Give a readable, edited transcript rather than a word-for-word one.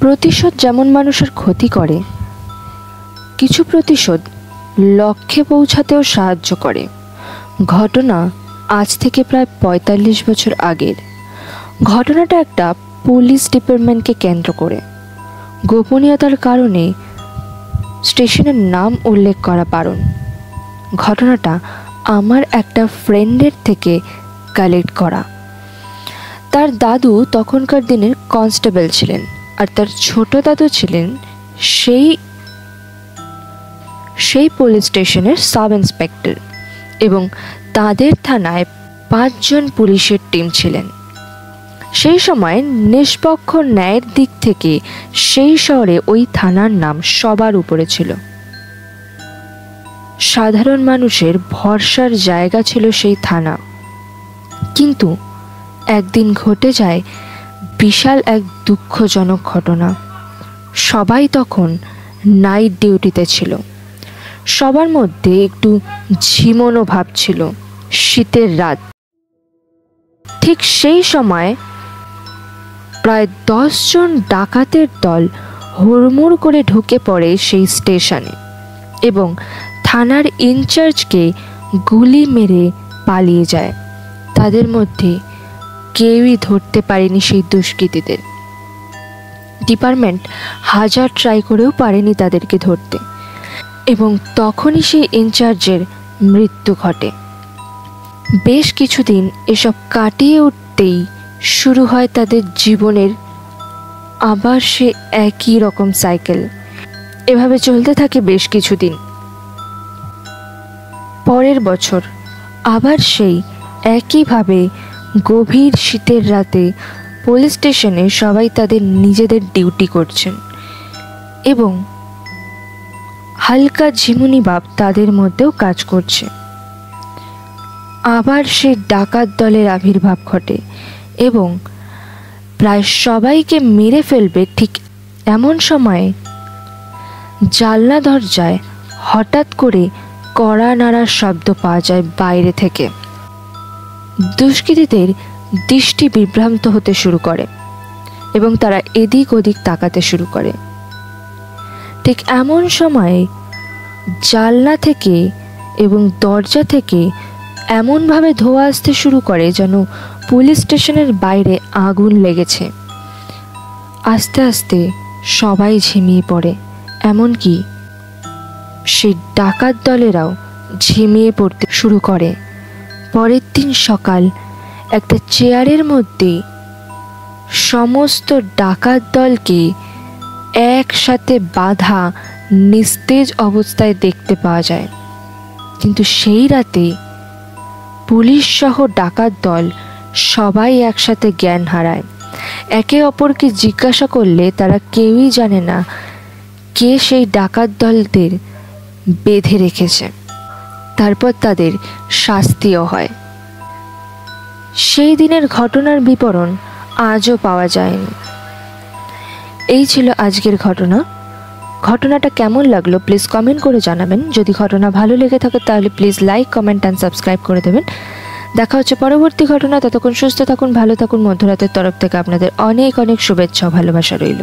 প্রতিশোধ যেমন মানুষের ক্ষতি করে, কিছু প্রতিশোধ লক্ষ্যে পৌঁছাতেও সাহায্য করে। ঘটনা আজ থেকে প্রায় ৪৫ বছর আগের। ঘটনাটা একটা পুলিশ ডিপার্টমেন্টকে কেন্দ্র করে। গোপনীয়তার কারণে স্টেশনের নাম উল্লেখ করা বারণ। ঘটনাটা আমার একটা ফ্রেন্ডের থেকে কালেক্ট করা। তার দাদু তখনকার দিনের কনস্টেবল ছিলেন, আর তার ছোট দাদু ছিলেন সেই পুলিশ স্টেশনের সাব ইন্সপেক্টর, এবং তাদের থানায় ৫ জন পুলিশের টিম ছিলেন। সেই সময় নিষ্পক্ষ ন্যায়ের দিক থেকে সেই শহরে ওই থানার নাম সবার উপরে ছিল। সাধারণ মানুষের ভরসার জায়গা ছিল সেই থানা। কিন্তু একদিন ঘটে যায় বিশাল এক দুঃখজনক ঘটনা। সবাই তখন নাইট ডিউটিতে ছিল। সবার মধ্যে একটু ঝিমোনো ভাব ছিল। শীতের রাত। ঠিক সেই সময় প্রায় ১০ জন ডাকাতের দল হুড়মুড় করে ঢুকে পড়ে সেই স্টেশনে এবং থানার ইনচার্জকে গুলি মেরে পালিয়ে যায়। তাদের মধ্যে কেউই ধরতে পারেনি সেই দুষ্কৃতীদের। ডিপার্টমেন্ট হাজার ট্রাই করেও পারেনি তাদেরকে ধরতে, এবং তখনই সেই ইনচার্জের মৃত্যু ঘটে। বেশ কিছুদিন এসব কাটিয়ে উঠতেই শুরু হয় তাদের জীবনের আবার সে একই রকম সাইকেল। এভাবে চলতে থাকে বেশ কিছুদিন। পরের বছর আবার সেই একইভাবে গভীর শীতের রাতে পুলিশ স্টেশনে সবাই তাদের নিজেদের ডিউটি করছেন, এবং হালকা ঝিমুনি ভাব তাদের মধ্যেও কাজ করছে। আবার সেই ডাকাত দলের আবির্ভাব ঘটে এবং প্রায় সবাইকে মেরে ফেলবে ঠিক এমন সময়ে জানলা দরজায় হঠাৎ করে কড়া নাড়ার শব্দ পাওয়া যায় বাইরে থেকে। দুষ্কৃতীদের দৃষ্টি বিভ্রান্ত হতে শুরু করে এবং তারা এদিক ওদিক তাকাতে শুরু করে। ঠিক এমন সময়ে জানলা থেকে এবং দরজা থেকে এমনভাবে ধোঁয়া আসতে শুরু করে যেন পুলিশ স্টেশনের বাইরে আগুন লেগেছে। আস্তে আস্তে সবাই ঝিমিয়ে পড়ে, এমনকি সেই ডাকাত দলেরাও ঝিমিয়ে পড়তে শুরু করে। পরের দিন সকাল একটা চেয়ারের মধ্যে সমস্ত ডাকাত দলকে একসাথে বাঁধা নিস্তেজ অবস্থায় দেখতে পাওয়া যায়। কিন্তু সেই রাতে পুলিশ সহ ডাকাত দল সবাই একসাথে জ্ঞান হারায়। একে অপরকে জিজ্ঞাসা করলে তারা কেউই জানে না কে সেই ডাকাত দলদের বেঁধে রেখেছে। তারপর তাদের শাস্তিও হয়। সেই দিনের ঘটনার বিবরণ আজও পাওয়া যায়নি। এই ছিল আজকের ঘটনাটা কেমন লাগলো প্লিজ কমেন্ট করে জানাবেন। যদি ঘটনা ভালো লেগে থাকে তাহলে please like, comment and subscribe করে দেবেন। দেখা হচ্ছে পরবর্তী ঘটনা। ততক্ষণ সুস্থ থাকুন, ভালো থাকুন। মধ্যরাতের তরফ থেকে আপনাদের অনেক অনেক শুভেচ্ছা ও ভালোবাসা রইল।